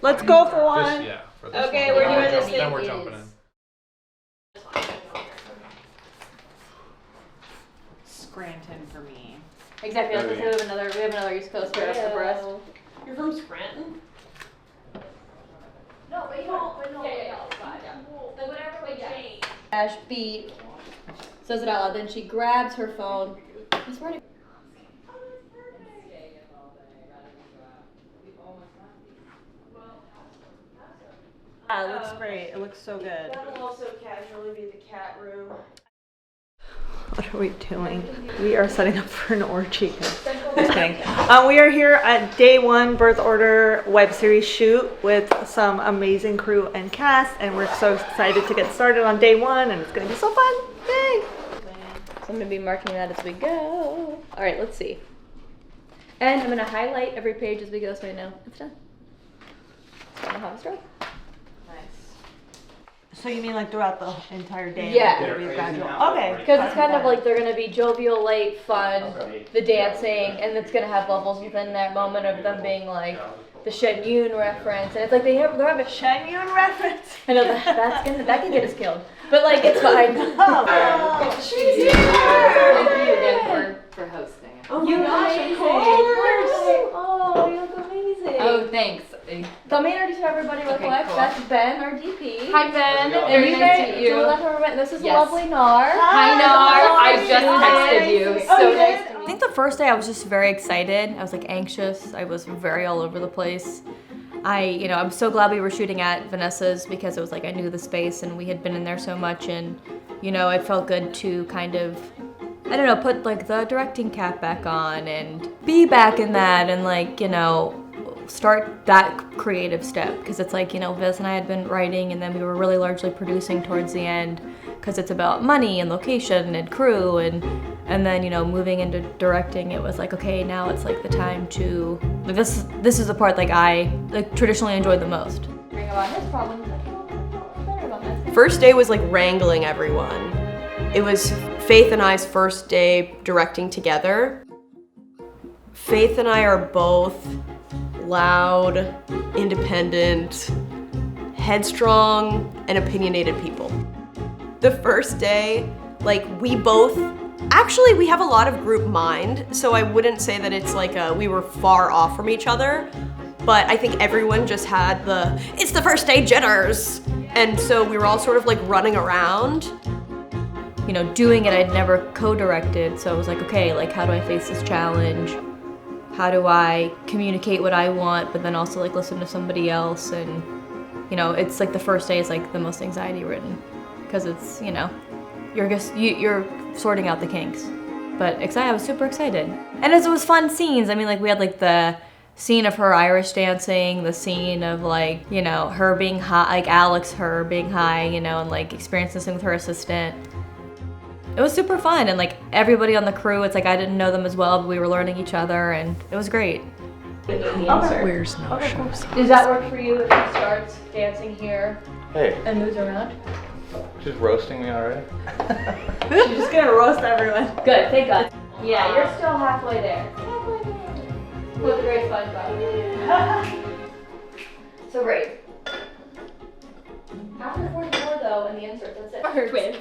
Let's go for one. Yeah, for this Okay, one. we're doing this. Then we're jumping in. Scranton for me. Exactly. Like we have another East Coast pair for us. You're from Scranton? No, but you don't. Yeah. Like whatever we change. Dash beat. Says it out loud. Then she grabs her phone. He's ready. Yeah, it looks great. It looks so good. That will also casually be the cat room. What are we doing? We are setting up for an orgy. Just kidding. We are here at day one birth order web series shoot with some amazing crew and cast, and we're so excited to get started on day one, and it's going to be so fun. Yay! So I'm going to be marking that as we go. All right, let's see. And I'm going to highlight every page as we go so I know it's done. So I'm going to have a stroke. So you mean like throughout the entire day? Yeah. It'll be gradual. Okay. Because it's kind of like they're going to be jovial, light, fun, the dancing, and it's going to have levels within that moment of them being like the Shen Yun reference. And it's like they have a Shen Yun reference. I know that can get us killed. But like, it's fine. She's here! Thank you again for hosting. Oh You my gosh, amazing. of course! Oh, you look amazing. Oh, thanks. Let me introduce everybody real Okay, quick. cool. That's Ben, our DP. Hi, Ben. And Very you nice guys, to meet you. This is Yes. lovely Nar. Hi, Nar. I just texted you. Oh, So you nice did? to I meet think the first day I was just very excited. I was like anxious. I was very all over the place. I'm so glad we were shooting at Vanessa's because it was like I knew the space and we had been in there so much, and it felt good to kind of, I don't know, put like the directing cap back on and be back in that and like, start that creative step, because it's like, Vanessa and I had been writing and then we were really largely producing towards the end because it's about money and location and crew, and then moving into directing, it was like, okay, now it's like the time to like, this is the part like I like traditionally enjoyed the most. About his problems, better about that. First day was like wrangling everyone. It was Faith and I's first day directing together. Faith and I are both loud, independent, headstrong, and opinionated people. The first day, like we have a lot of group mind, so I wouldn't say that it's like we were far off from each other, but I think everyone just had it's the first day jitters. And so we were all sort of like running around. Doing it, I'd never co-directed, so I was like, okay, like how do I face this challenge? How do I communicate what I want, but then also like listen to somebody else? And it's like the first day is like the most anxiety ridden, because it's you're sorting out the kinks. But I was super excited, and it was fun scenes. I mean, like we had like the scene of her Irish dancing, the scene of like her being high, like Alex her being high, and like experiencing this with her assistant. It was super fun, and like everybody on the crew, it's like I didn't know them as well, but we were learning each other, and it was great. Okay. Where's no shows? Does that work for you if she starts dancing here Hey, and moves around? she's roasting me already. She's just gonna roast everyone. Good, thank God. Yeah, you're still halfway there. With a great SpongeBob. So great. After the 44 though, and the insert, that's it. Twins.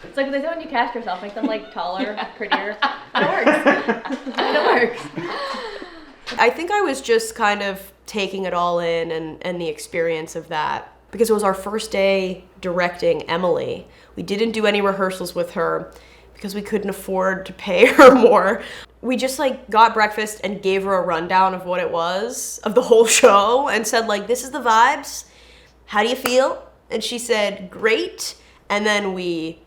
It's like what they say when you cast yourself, make them like taller, prettier. And it works. And it works. I think I was just kind of taking it all in and the experience of that, because it was our first day directing Emily. We didn't do any rehearsals with her because we couldn't afford to pay her more. We just like got breakfast and gave her a rundown of what it was, of the whole show, and said like, this is the vibes. How do you feel? And she said, great. And then we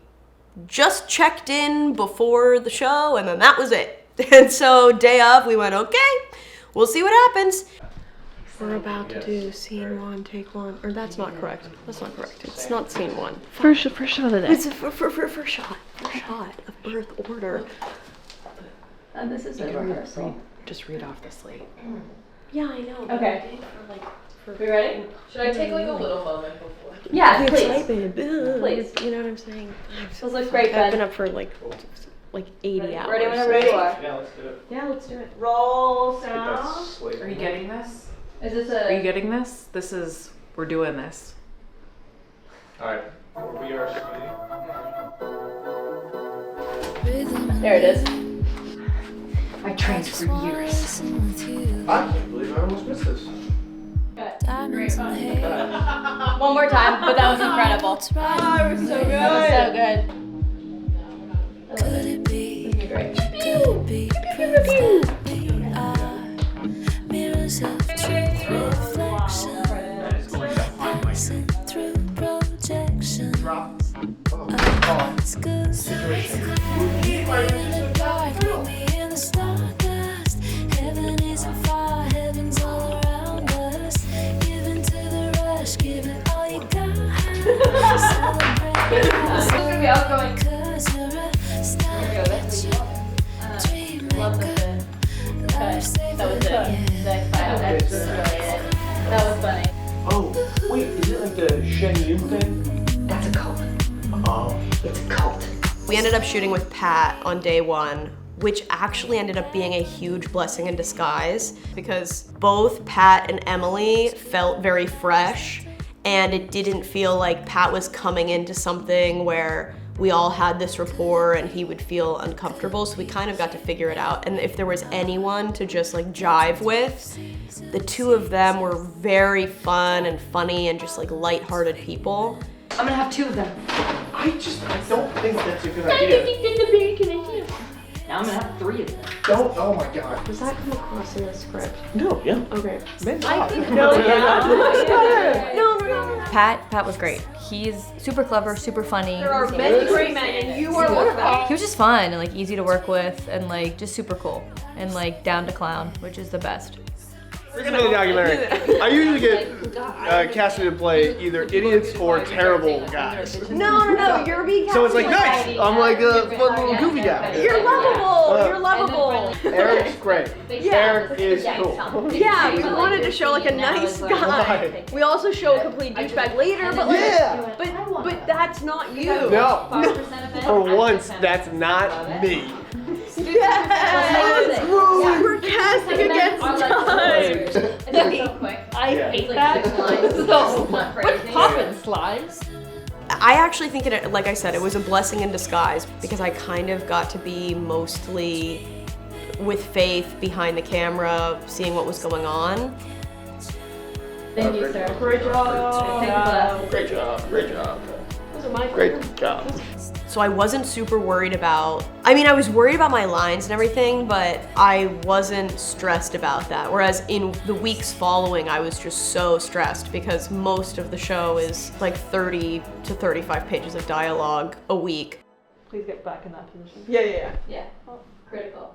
just checked in before the show, and then that was it. And so day of, we went, okay, we'll see what happens. We're about to do scene one, take one, or that's not correct. That's not correct. It's not scene one. First shot of the day. It's first shot of birth order. And this is a rehearsal. Just read off the slate. Yeah, I know. Okay. We ready? Should I take like a little moment before? Yeah, The please. excitement. Please. You know what I'm saying? This looks great, I've been Ben. up for like 80 hours. Ready whenever you are. Yeah, let's do it. Yeah, let's do it. Roll Get that sound. slate. Are you getting this? Is this Are you a? getting this? We're doing this. Alright. We are sweaty. There it is. I trained for years. I can't believe I almost missed this. One more time, but that was incredible. Oh, it was so That was so good. Could it be? Great. Could it be? We are mirrors of truth, reflections, passing through projections. It's good. Bring me in the stardust. Heaven isn't far, heaven's all around us. Give into the rush, give it all you got. Celebrate. It's gonna be outgoing. 'Cause you're a star. Love the fit. That was it. That's really it. That was funny. Oh, wait, is it like the Shen Yun thing? That's a cult. Oh. It's a cult. We ended up shooting with Pat on day one, which actually ended up being a huge blessing in disguise because both Pat and Emily felt very fresh, and it didn't feel like Pat was coming into something where we all had this rapport and he would feel uncomfortable, so we kind of got to figure it out. And if there was anyone to just like jive with, the two of them were very fun and funny and just like lighthearted people. I'm gonna have 2 of them. I don't think that's a good idea. Now I'm gonna have 3 of them. Don't, oh my god. Does that come across in the script? No, yeah. Okay. No. Pat was great. He's super clever, super funny. There are many great men, and you are one of them. He was just fun and like easy to work with and like just super cool and like down to clown, which is the best. We're gonna do a documentary. I usually get casted to play either idiots or terrible guys. No, you're being So it's like, nice! I'm like a fun little goofy guy. You're lovable. You're lovable. Eric's great. Eric is cool. Yeah, we wanted to show like a nice guy. Right. We also show a complete douchebag later, but like, Yeah! but that's not you. No, for once, that's not me. Yes! We're casting against time. It's so quick. I Yeah. hate that. So crazy. Poppin' slides. I actually think it, like I said, it was a blessing in disguise because I kind of got to be mostly with Faith behind the camera, seeing what was going on. Thank you, sir. Great Take a class. Great job. Great job. Great job. So I wasn't super worried about, I mean, I was worried about my lines and everything, but I wasn't stressed about that. Whereas in the weeks following, I was just so stressed because most of the show is like 30 to 35 pages of dialogue a week. Please get back in that position. Yeah. Yeah. Critical.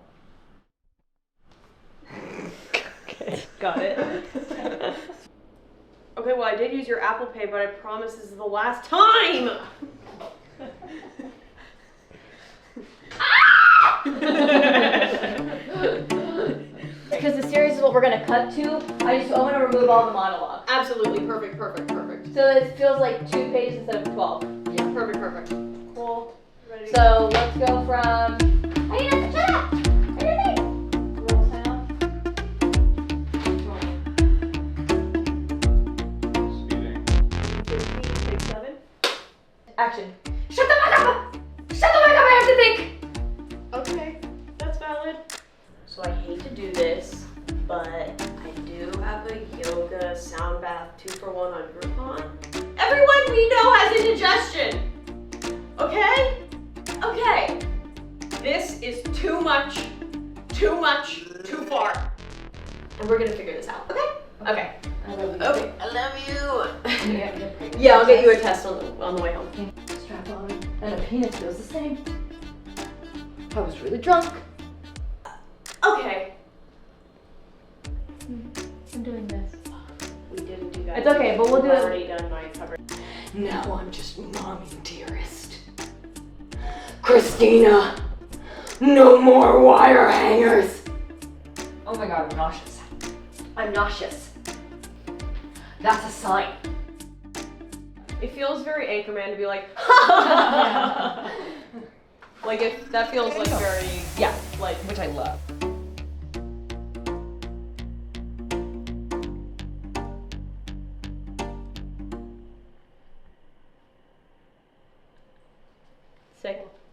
Okay, got it. Okay, well, I did use your Apple Pay, but I promise this is the last time! Because the series is what we're gonna cut to, I want to remove all the monologue. Absolutely, perfect. So it feels like 2 pages instead of 12. Yeah, perfect. Cool. So let's go from. Hey, shut up! Roll sound. Take 7. Action. Shut the fuck up! Shut the fuck up! I have to think. Okay, that's valid. So I hate to do this, but I do have a yoga sound bath 2-for-1 on Groupon. Everyone we know has indigestion. Okay? Okay. This is too much, too far. And we're gonna figure this out, okay? Okay. I love you. Okay, I love you. Yeah, I'll get you a test on the way home. Strap on. And a penis feels the same. I was really drunk. Okay. I'm doing this. We didn't do that. It's okay, but we'll do We've it. already done my cover. Now I'm just mommy dearest. Christina, no more wire hangers. Oh my god, I'm nauseous. I'm nauseous. That's a sign. It feels very Anchorman to be like, like if that feels like very, Yeah, like, which I love.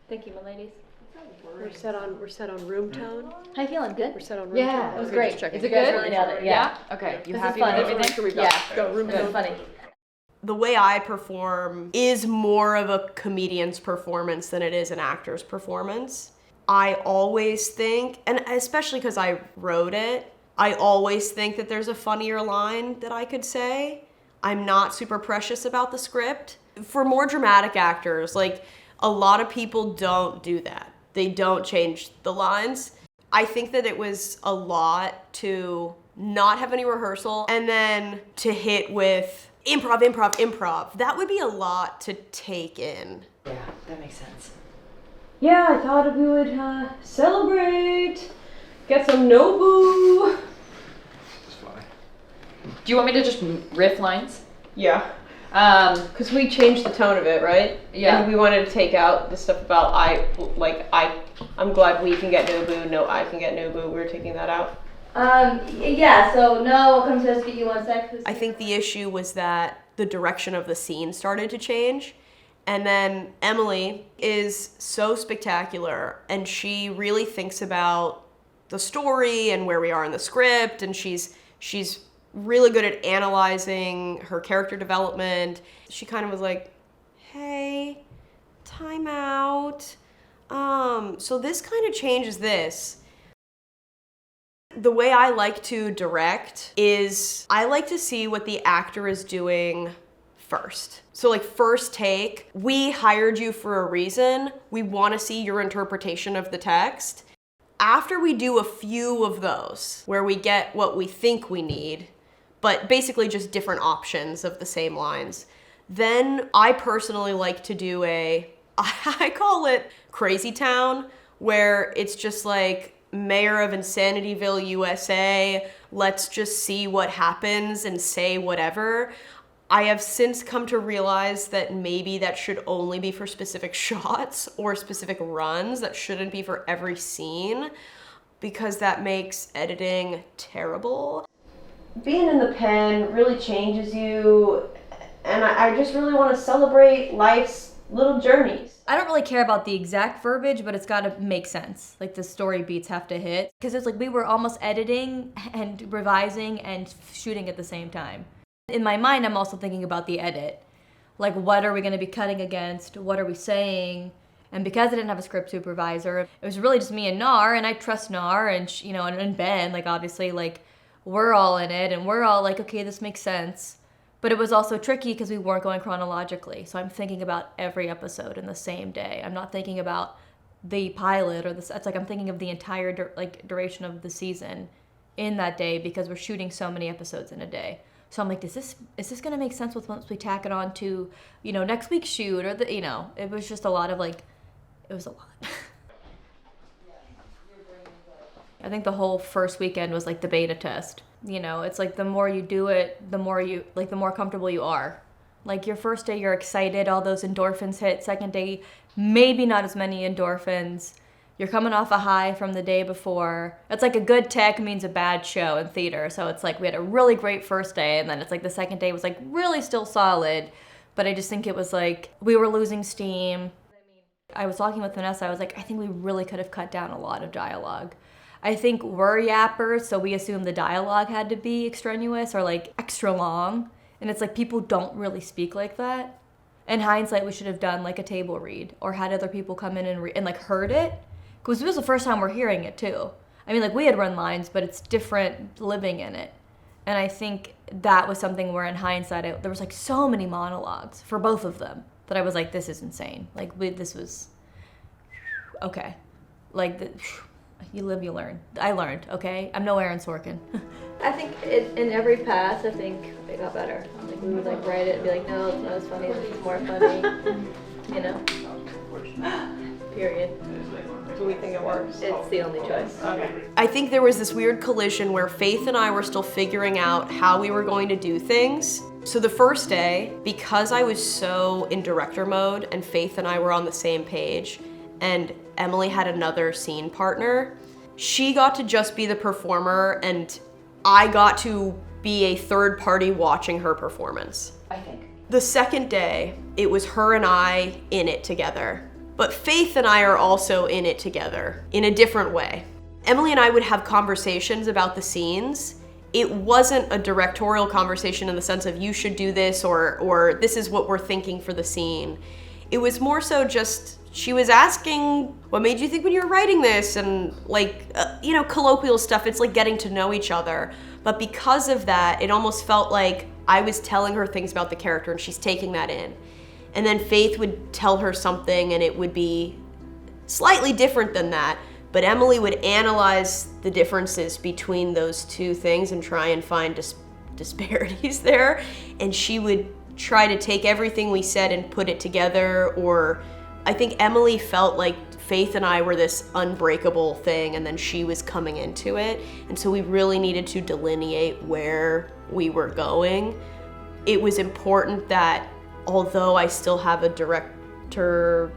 Thank you, my ladies. We're set on room tone. How you feeling? Good? We're set on room Yeah, tone. it was Okay, great. just checking. Is it You guys good? really nailed it. Yeah. Okay. You This happy is fun. with everything? Here we go. Yeah. Go, room Good. tone. Funny. The way I perform is more of a comedian's performance than it is an actor's performance. I always think, and especially because I wrote it, I always think that there's a funnier line that I could say. I'm not super precious about the script. For more dramatic actors, like, a lot of people don't do that. They don't change the lines. I think that it was a lot to not have any rehearsal and then to hit with improv, improv, improv. That would be a lot to take in. Yeah, that makes sense. Yeah, I thought we would celebrate, get some Nobu. It's fine. Do you want me to just riff lines? Yeah. Um, Because we changed the tone of it, right? Yeah. And we wanted to take out the stuff about I'm glad we can get Nobu, no I can get Nobu. We're taking that out. Yeah, so no, I'll come to speak you one sec. I think the issue was that the direction of the scene started to change. And then Emily is so spectacular and she really thinks about the story and where we are in the script, and she's really good at analyzing her character development. She kind of was like, hey, time out. So this kind of changes this. The way I like to direct is I like to see what the actor is doing first. So like first take, we hired you for a reason. We want to see your interpretation of the text. After we do a few of those, where we get what we think we need, but basically just different options of the same lines, then I personally like to do I call it Crazy Town, where it's just like Mayor of Insanityville, USA, let's just see what happens and say whatever. I have since come to realize that maybe that should only be for specific shots or specific runs. That shouldn't be for every scene, because that makes editing terrible. Being in the pen really changes you, and I just really want to celebrate life's little journeys. I don't really care about the exact verbiage, but it's got to make sense. Like the story beats have to hit. Because it's like we were almost editing and revising and shooting at the same time. In my mind, I'm also thinking about the edit. Like, what are we going to be cutting against? What are we saying? And because I didn't have a script supervisor, it was really just me and Nar, and I trust Nar and, and Ben, like, obviously, like, we're all in it, and we're all like, okay, this makes sense. But it was also tricky because we weren't going chronologically. So I'm thinking about every episode in the same day. I'm not thinking about the pilot or it's like I'm thinking of the entire duration of the season in that day, because we're shooting so many episodes in a day. So I'm like, is this gonna make sense once we tack it on to, next week's shoot, or it was just a lot of it was a lot. I think the whole first weekend was like the beta test. It's like the more you do it, the more comfortable you are. Like your first day, you're excited, all those endorphins hit. Second day, maybe not as many endorphins. You're coming off a high from the day before. It's like a good tech means a bad show in theater. So it's like we had a really great first day, and then it's like the second day was like really still solid. But I just think it was like we were losing steam. I was talking with Vanessa. I was like, I think we really could have cut down a lot of dialogue. I think we're yappers, so we assumed the dialogue had to be extraneous or like extra long. And it's like people don't really speak like that. In hindsight, we should have done like a table read or had other people come in and like heard it. Because it was the first time we're hearing it too. I mean, like we had run lines, but it's different living in it. And I think that was something where in hindsight, there was like so many monologues for both of them that I was like, this is insane. Like this was, okay. Like, you live, you learn. I learned, okay? I'm no Aaron Sorkin. I think in every pass, I think it got better. Like we would like write it and be like, no, it's not as funny, it's more funny, Period. Do we think it works? It's the only choice. Okay. I think there was this weird collision where Faith and I were still figuring out how we were going to do things. So the first day, because I was so in director mode and Faith and I were on the same page, and Emily had another scene partner, she got to just be the performer and I got to be a third party watching her performance. I think. The second day, it was her and I in it together. But Faith and I are also in it together in a different way. Emily and I would have conversations about the scenes. It wasn't a directorial conversation in the sense of you should do this or this is what we're thinking for the scene. It was more so just, she was asking, what made you think when you were writing this? And like, colloquial stuff. It's like getting to know each other. But because of that, it almost felt like I was telling her things about the character and she's taking that in. And then Faith would tell her something and it would be slightly different than that. But Emily would analyze the differences between those two things and try and find disparities there. And she would try to take everything we said and put it together. Or I think Emily felt like Faith and I were this unbreakable thing, and then she was coming into it. And so we really needed to delineate where we were going. It was important that although I still have a director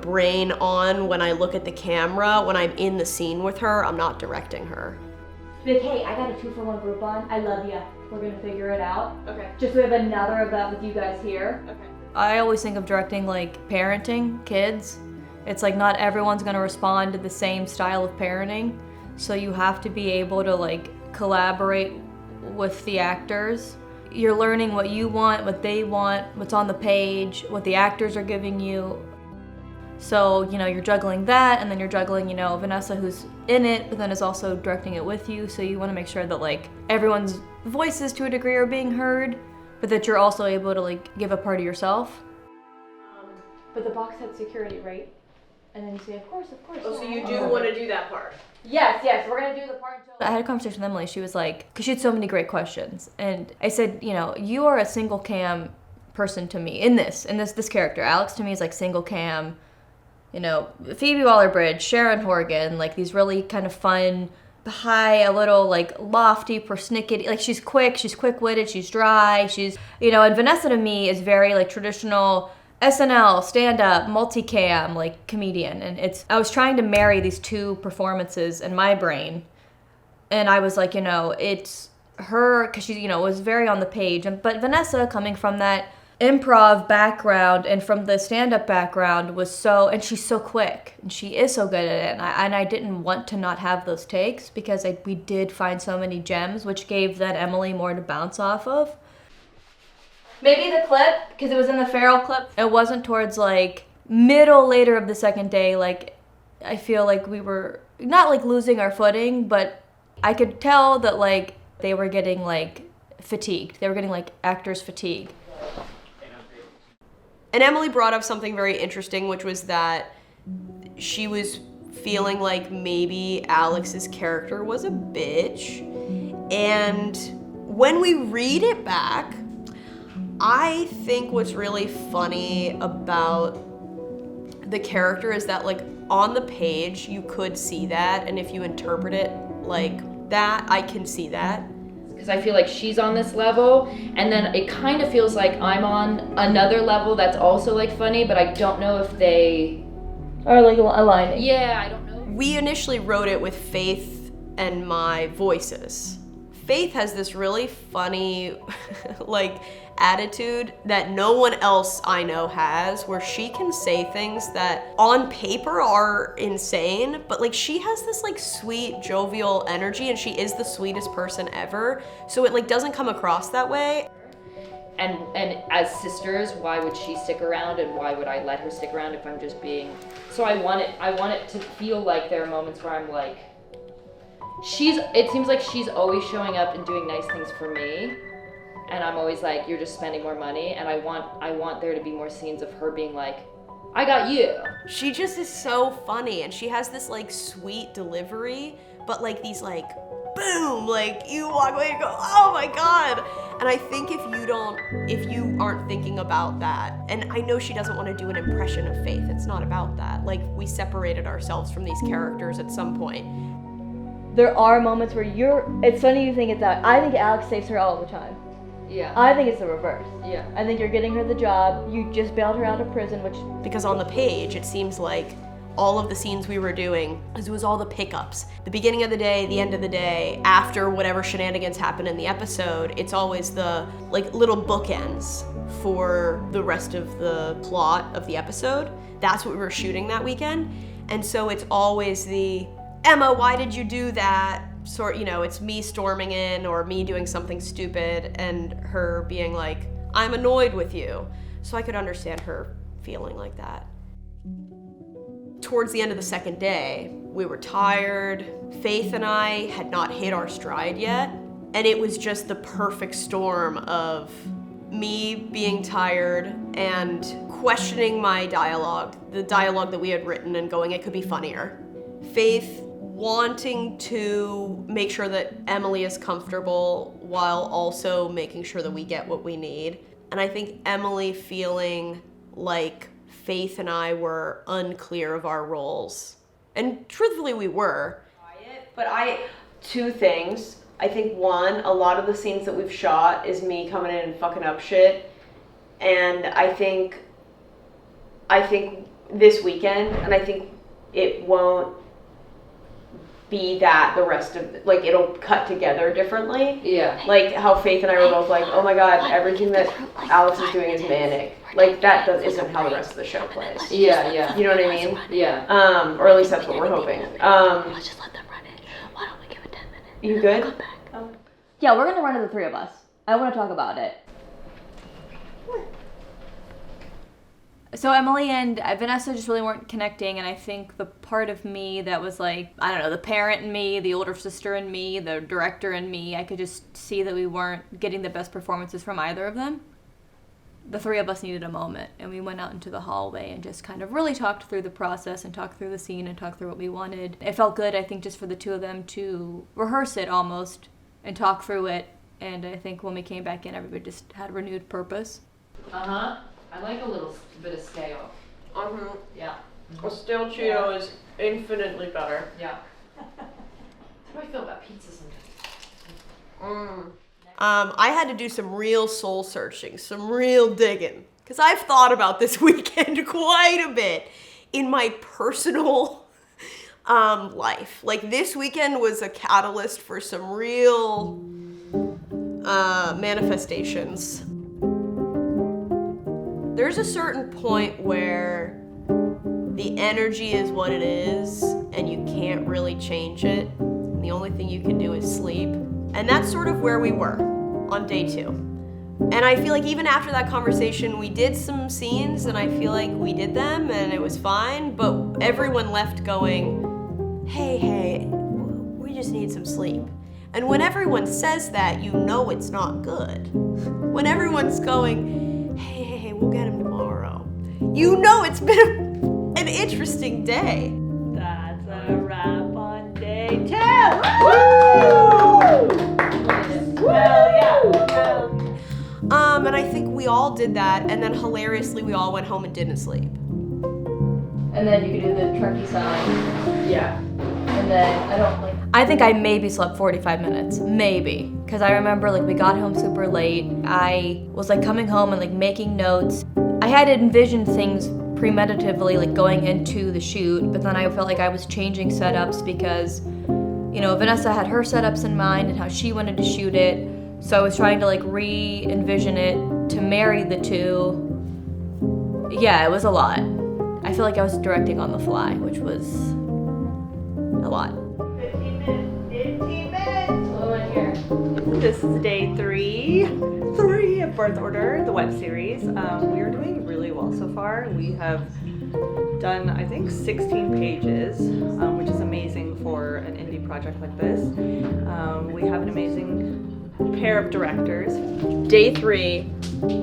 brain on when I look at the camera, when I'm in the scene with her, I'm not directing her. Be like, hey, I got a 2-for-1 Groupon. I love ya. We're gonna figure it out. Okay. Just so we have another of that with you guys here. Okay. I always think of directing like parenting kids. It's like not everyone's gonna respond to the same style of parenting. So you have to be able to like collaborate with the actors. You're learning what you want, what they want, what's on the page, what the actors are giving you. So, you're juggling that, and then you're juggling, Vanessa who's in it, but then is also directing it with you. So you want to make sure that like everyone's voices to a degree are being heard, but that you're also able to like give a part of yourself. But the box had security, right? And then you say, of course. Oh, so you do want to do that part? Yes, we're gonna do the part. I had a conversation with Emily. She was like, because she had so many great questions, and I said, you are a single cam person to me in this character. Alex to me is like single cam. Phoebe Waller-Bridge, Sharon Horgan, like these really kind of fun, high, a little like lofty, persnickety, like she's quick-witted, she's dry, she's, and Vanessa to me is very like traditional SNL, stand-up, multicam, like comedian. And I was trying to marry these two performances in my brain. And I was like, it's her, because she, was very on the page. But Vanessa, coming from that improv background and from the stand-up background, and she's so quick and she is so good at it, and I didn't want to not have those takes because we did find so many gems, which gave then Emily more to bounce off of. Maybe the clip, because it was in the Farrell clip, it wasn't towards like later of the second day, like I feel like we were not like losing our footing, but I could tell that like they were getting like fatigued, they were getting like actors fatigue. And Emily brought up something very interesting, which was that she was feeling like maybe Alex's character was a bitch. And when we read it back, I think what's really funny about the character is that like on the page, you could see that. And if you interpret it like that, I can see that. Because I feel like she's on this level, and then it kind of feels like I'm on another level that's also like funny, but I don't know if they are like aligning. Yeah, I don't know. We initially wrote it with Faith and my voices. Faith has this really funny like attitude that no one else I know has, where she can say things that on paper are insane, but like she has this like sweet jovial energy, and she is the sweetest person ever, so it like doesn't come across that way. And as sisters, why would she stick around, and why would I let her stick around if I'm just being... So I want it to feel like there are moments where I'm like, it seems like she's always showing up and doing nice things for me, and I'm always like, you're just spending more money, and I want there to be more scenes of her being like, I got you. She just is so funny, and she has this like sweet delivery, but like these like boom, like you walk away and go, oh my god. And I think if you aren't thinking about that, and I know she doesn't want to do an impression of Faith, it's not about that. Like we separated ourselves from these characters at some point. There are moments where it's funny you think it's that. I think Alex saves her all the time. Yeah. I think it's the reverse. Yeah. I think you're getting her the job. You just bailed her out of prison, which... Because on the page, it seems like all of the scenes we were doing, because it was all the pickups. The beginning of the day, the end of the day, after whatever shenanigans happen in the episode, it's always the like little bookends for the rest of the plot of the episode. That's what we were shooting that weekend. And so it's always the, Emma, why did you do that? Sort, you know, it's me storming in or me doing something stupid and her being like, I'm annoyed with you. So I could understand her feeling like that. Towards the end of the second day, we were tired. Faith and I had not hit our stride yet. And it was just the perfect storm of me being tired and questioning my dialogue, the dialogue that we had written, and going, it could be funnier. Faith wanting to make sure that Emily is comfortable while also making sure that we get what we need. And I think Emily feeling like Faith and I were unclear of our roles. And truthfully, we were. But two things. I think one, a lot of the scenes that we've shot is me coming in and fucking up shit. And I think this weekend, and I think it won't be that the rest of, like, it'll cut together differently. Yeah. Like how Faith and I were both like, oh my god, everything that Alex is doing is manic. Like that isn't how the rest of the show plays. Yeah, yeah. You know what I mean? Yeah. Or at least that's what we're hoping. Let's just let them run it. Why don't we give it 10 minutes? You good? Come back. Yeah, we're gonna run to the three of us. I want to talk about it. So Emily and Vanessa just really weren't connecting, and I think the part of me that was like, I don't know, the parent in me, the older sister in me, the director in me, I could just see that we weren't getting the best performances from either of them. The three of us needed a moment, and we went out into the hallway and just kind of really talked through the process and talked through the scene and talked through what we wanted. It felt good, I think, just for the two of them to rehearse it almost and talk through it, and I think when we came back in, everybody just had renewed purpose. Uh-huh. I like a little bit of scale. Yeah. A stale Cheeto is infinitely better. Yeah. How do I feel about pizza sometimes? I had to do some real soul searching, some real digging, because I've thought about this weekend quite a bit in my personal life. Like, this weekend was a catalyst for some real manifestations. There's a certain point where the energy is what it is and you can't really change it. And the only thing you can do is sleep. And that's sort of where we were on day 2. And I feel like even after that conversation, we did some scenes and I feel like we did them and it was fine, but everyone left going, hey, we just need some sleep. And when everyone says that, you know it's not good. When everyone's going, hey, we'll get him tomorrow, you know it's been an interesting day. That's a wrap on day 2. Woo! Hell yeah. And I think we all did that, and then hilariously we all went home and didn't sleep. And then you could do the turkey sign. Yeah. And then I think I maybe slept 45 minutes. Maybe. Because I remember we got home super late. I was coming home and making notes. I had envisioned things premeditatively going into the shoot, but then I felt like I was changing setups because, Vanessa had her setups in mind and how she wanted to shoot it. So I was trying to re-envision it to marry the two. Yeah, it was a lot. I feel like I was directing on the fly, which was a lot. 15 minutes. Hello in here. This is day 3 of Birth Order, the web series. We are doing really well so far. We have done, I think, 16 pages, which is amazing for an indie project like this. We have an amazing pair of directors. Day 3,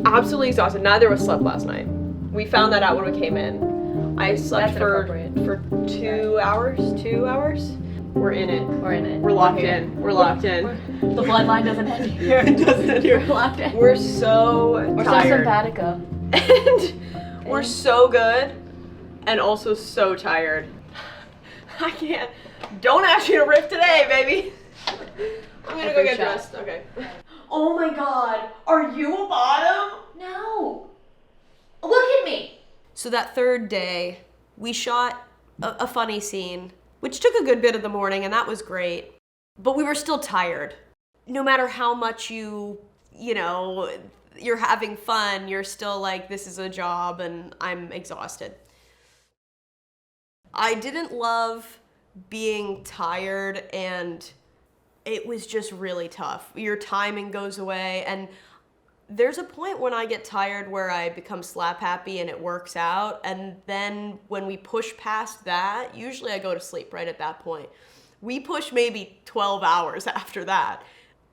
absolutely exhausted. Neither of us slept last night. We found that out when we came in. I slept for 2 hours. 2 hours. We're in it. We're locked in. We're locked in. The bloodline doesn't end here. It doesn't end here. We're locked in. We're so We're so tired. simpatico. And we're so good and also so tired. I can't. Don't ask me to riff today, baby. I'm gonna go get dressed. Okay. Oh my god. Are you a bottom? No. Look at me. So that third day, we shot a funny scene, which took a good bit of the morning, and that was great. But we were still tired. No matter how much you know, you're having fun, you're still like, this is a job and I'm exhausted. I didn't love being tired, and it was just really tough. Your timing goes away, and there's a point when I get tired where I become slap happy and it works out, and then when we push past that, usually I go to sleep right at that point. We pushed maybe 12 hours after that.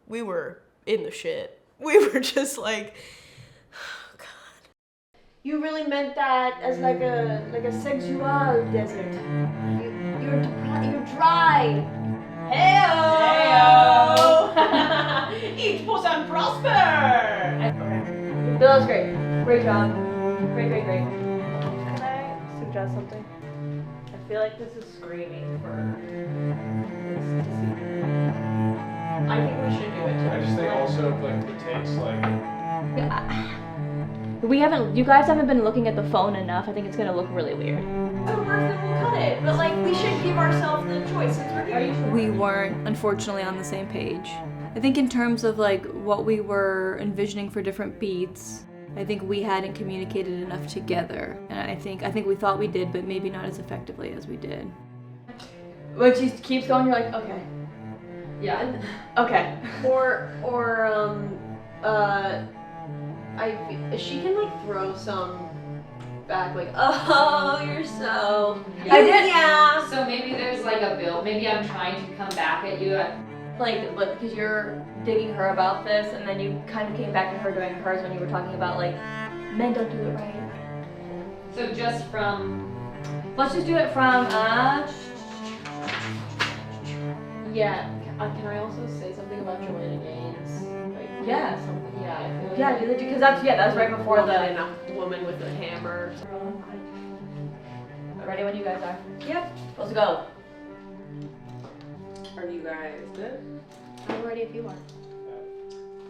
We were in the shit. We were just like, oh God. You really meant that as like a sexual desert. You're dry. Heyo! Eat, push, and prosper. Okay. That was great. Great job. Great. Can I suggest something? I feel like this is screaming for this to see. I think we should do it too. I just think also like the takes like You guys haven't been looking at the phone enough. I think it's gonna look really weird. So we'll cut it. But like, we should give ourselves the choice. Since we're here. We weren't, unfortunately, on the same page. I think in terms of like what we were envisioning for different beats, I think we hadn't communicated enough together. And I think we thought we did, but maybe not as effectively as we did. When she keeps going, you're like, okay. Yeah. Okay. She can like throw some back, like, oh, you're so. I did. Yeah. So maybe there's like a build. Maybe I'm trying to come back at you. Like, because you're digging her about this, and then you kind of came back to her doing hers when you were talking about like, men don't do it right. So just from. Let's just do it from Yeah. Can I also say something about Joanna Gaines? Like, Yeah. Something. Yeah. I feel like yeah, because that's right before woman the. and a woman with a hammer. Ready when you guys are. Yep. Let's go. Are you guys good? I'm ready if you are.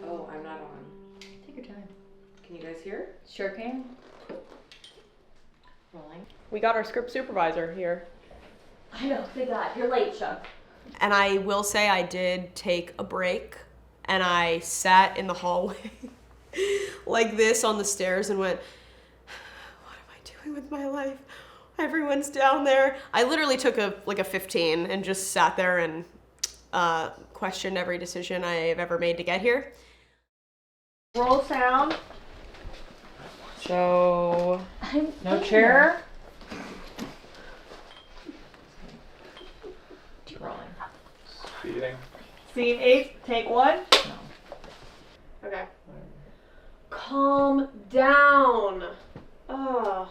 Oh, I'm not on. Take your time. Can you guys hear? Sure can. Rolling. We got our script supervisor here. I know. Thank God. You're late, Chuck. And I will say I did take a break, and I sat in the hallway like this on the stairs and went, what am I doing with my life? Everyone's down there. I literally took a 15 and just sat there and questioned every decision I've ever made to get here. Roll sound. So, no chair. Rolling. speeding. Scene 8, take 1. Okay. Calm down. Oh.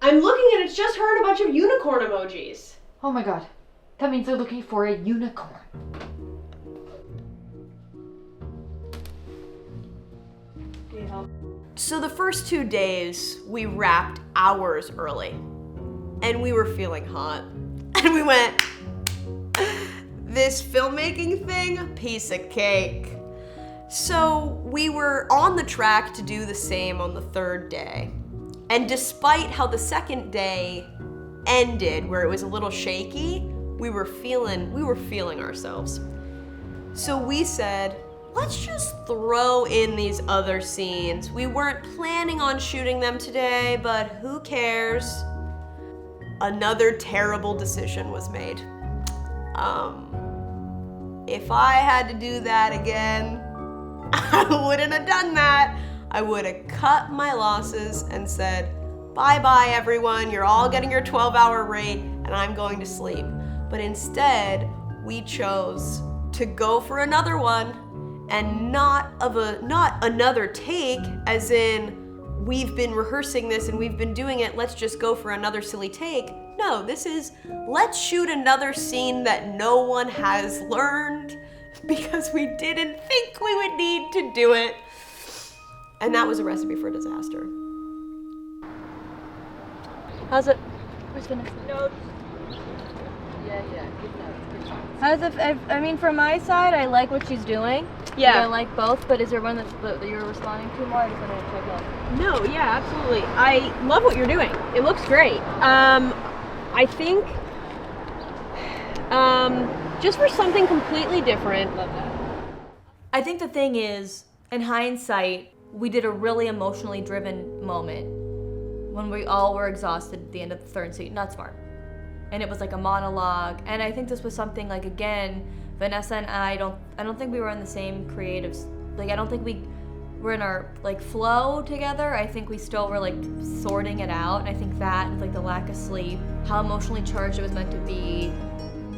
I'm looking and it's just her and a bunch of unicorn emojis. Oh my god. That means they're looking for a unicorn. Can you help? So the first 2 days, we wrapped hours early. And we were feeling hot. And we went, this filmmaking thing, piece of cake. So we were on the track to do the same on the 3rd day. And despite how the 2nd day ended, where it was a little shaky, we were feeling ourselves. So we said, let's just throw in these other scenes. We weren't planning on shooting them today, but who cares? Another terrible decision was made. If I had to do that again, I wouldn't have done that. I would have cut my losses and said, bye-bye everyone, you're all getting your 12-hour rate and I'm going to sleep. But instead, we chose to go for another one, and not another take, as in we've been rehearsing this and we've been doing it, let's just go for another silly take. No, this is, let's shoot another scene that no one has learned because we didn't think we would need to do it. And that was a recipe for disaster. How's it? Where's Vanessa? Notes. Yeah, good notes. How's it? I mean, from my side, I like what she's doing. Yeah. I like both, but is there one that you're responding to more? I just want to check in. No, yeah, absolutely. I love what you're doing. It looks great. I think just for something completely different. Love that. I think the thing is, in hindsight, we did a really emotionally driven moment when we all were exhausted at the end of the third scene. Not smart. And it was like a monologue. And I think this was something like, again, Vanessa and I don't think we were in the same creatives. Like, I don't think we were in our like flow together. I think we still were like sorting it out. And I think that, like the lack of sleep, how emotionally charged it was meant to be,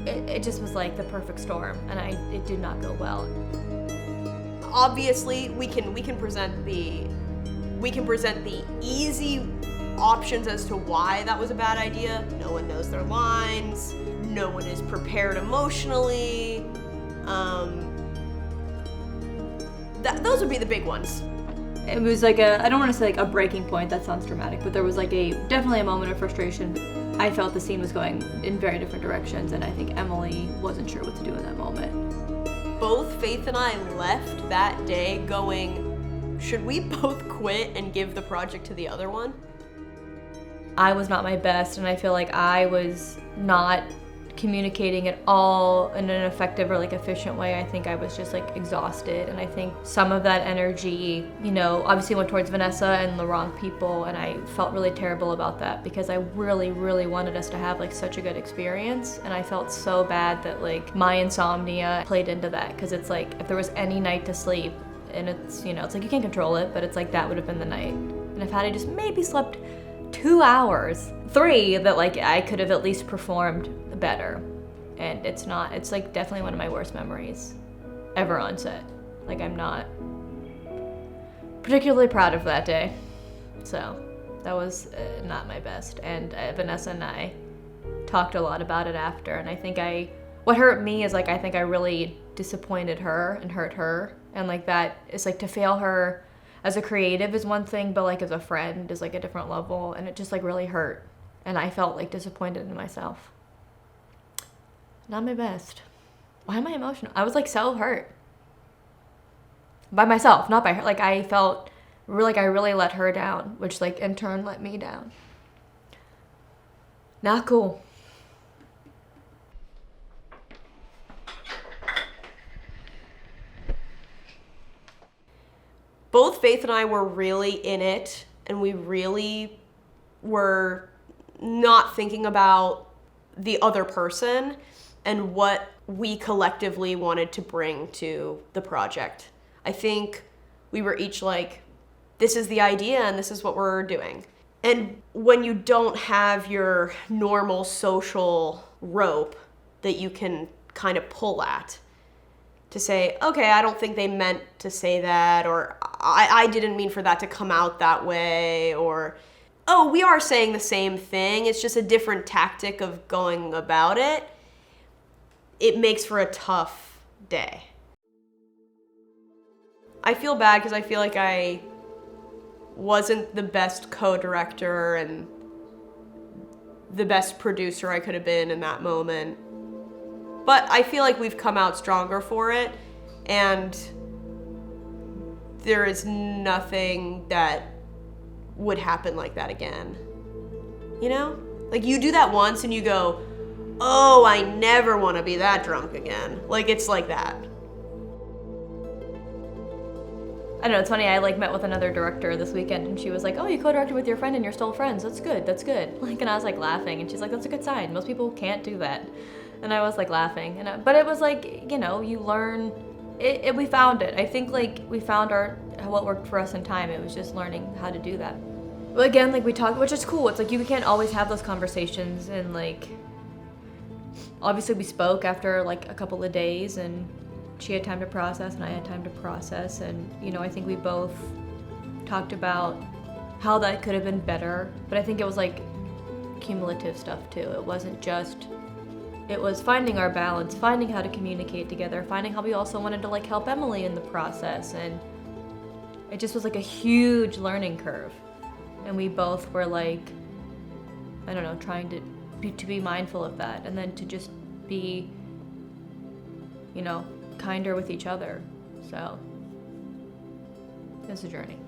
it just was like the perfect storm. And it did not go well. Obviously, we can present the easy options as to why that was a bad idea. No one knows their lines. No one is prepared emotionally. Those would be the big ones. It was like I don't want to say like a breaking point, that sounds dramatic, but there was like definitely a moment of frustration. I felt the scene was going in very different directions, and I think Emily wasn't sure what to do in that moment. Both Faith and I left that day going, should we both quit and give the project to the other one? I was not my best, and I feel like I was not communicating at all in an effective or like efficient way. I think I was just like exhausted, and I think some of that energy, obviously went towards Vanessa and the wrong people, and I felt really terrible about that because I really, really wanted us to have like such a good experience, and I felt so bad that like my insomnia played into that, because it's like if there was any night to sleep, and it's it's like you can't control it, but it's like that would have been the night. And if I had just maybe slept 2 hours, 3, that like I could have at least performed better. And it's like definitely one of my worst memories ever on set. Like I'm not particularly proud of that day. So that was not my best. And Vanessa and I talked a lot about it after, and I think what hurt me is like I think I really disappointed her and hurt her, and like that is like to fail her as a creative is one thing, but like as a friend is like a different level, and it just like really hurt, and I felt like disappointed in myself. Not my best. Why am I emotional? I was like so hurt by myself, not by her. Like I felt like I really let her down, which like in turn let me down. Not cool. Both Faith and I were really in it, and we really were not thinking about the other person and what we collectively wanted to bring to the project. I think we were each like, this is the idea and this is what we're doing. And when you don't have your normal social rope that you can kind of pull at, to say, okay, I don't think they meant to say that, or I didn't mean for that to come out that way, or, oh, we are saying the same thing, it's just a different tactic of going about it, it makes for a tough day. I feel bad because I feel like I wasn't the best co-director and the best producer I could have been in that moment. But I feel like we've come out stronger for it, and there is nothing that would happen like that again. Like you do that once and you go, oh, I never want to be that drunk again. Like it's like that. I don't know, it's funny, I like met with another director this weekend, and she was like, oh, you co-directed with your friend and you're still friends, that's good. Like, and I was like laughing, and she's like, that's a good sign, most people can't do that. And I was like laughing, but it was like, you learn, we found it. I think like we found what worked for us in time. It was just learning how to do that. Well, again, like we talked, which is cool. It's like you can't always have those conversations, and like, obviously we spoke after like a couple of days, and she had time to process and I had time to process, and I think we both talked about how that could have been better, but I think it was like cumulative stuff too. It was finding our balance, finding how to communicate together, finding how we also wanted to like help Emily in the process, and it just was like a huge learning curve. And we both were like, I don't know, trying to be mindful of that, and then to just be, kinder with each other. So it's a journey.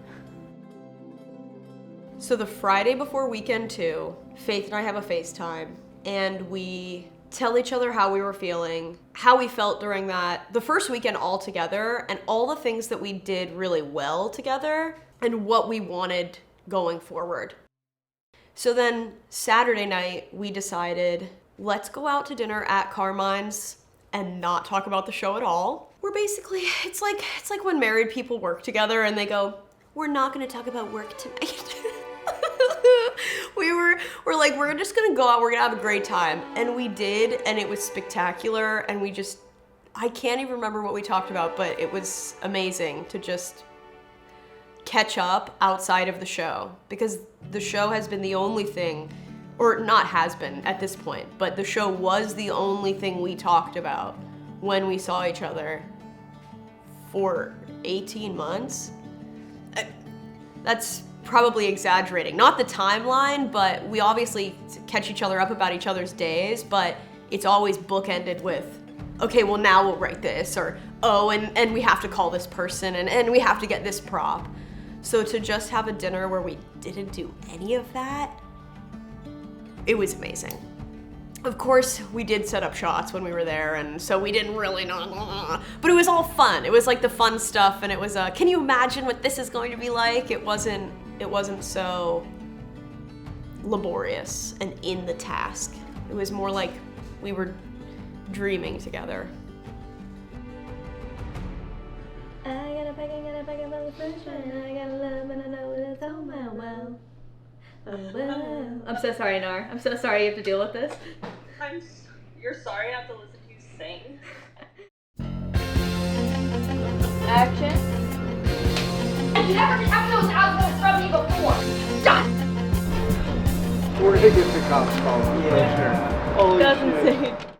So the Friday before weekend 2, Faith and I have a FaceTime, and we tell each other how we were feeling, how we felt during the first weekend all together, and all the things that we did really well together, and what we wanted going forward. So then Saturday night, we decided, let's go out to dinner at Carmine's and not talk about the show at all. We're basically, it's like when married people work together and they go, we're not gonna talk about work tonight. we're like, we're just gonna go out, we're gonna have a great time. And we did, and it was spectacular, and I can't even remember what we talked about, but it was amazing to just catch up outside of the show, because the show has been the only thing, or not has been at this point, but the show was the only thing we talked about when we saw each other for 18 months. That's probably exaggerating. Not the timeline, but we obviously catch each other up about each other's days, but it's always bookended with, okay, well now we'll write this, or oh, and we have to call this person, and we have to get this prop. So to just have a dinner where we didn't do any of that, it was amazing. Of course, we did set up shots when we were there, and so we didn't really know, but it was all fun. It was like the fun stuff, and it was, can you imagine what this is going to be like? It wasn't so laborious and in the task. It was more like we were dreaming together. I'm so sorry, Nar. I'm so sorry you have to deal with this. You're sorry I have to listen to you sing? Action. You never kept those outfits from me before. Done. We're gonna get the cops called. Yeah. For sure. Holy That's shit. insane.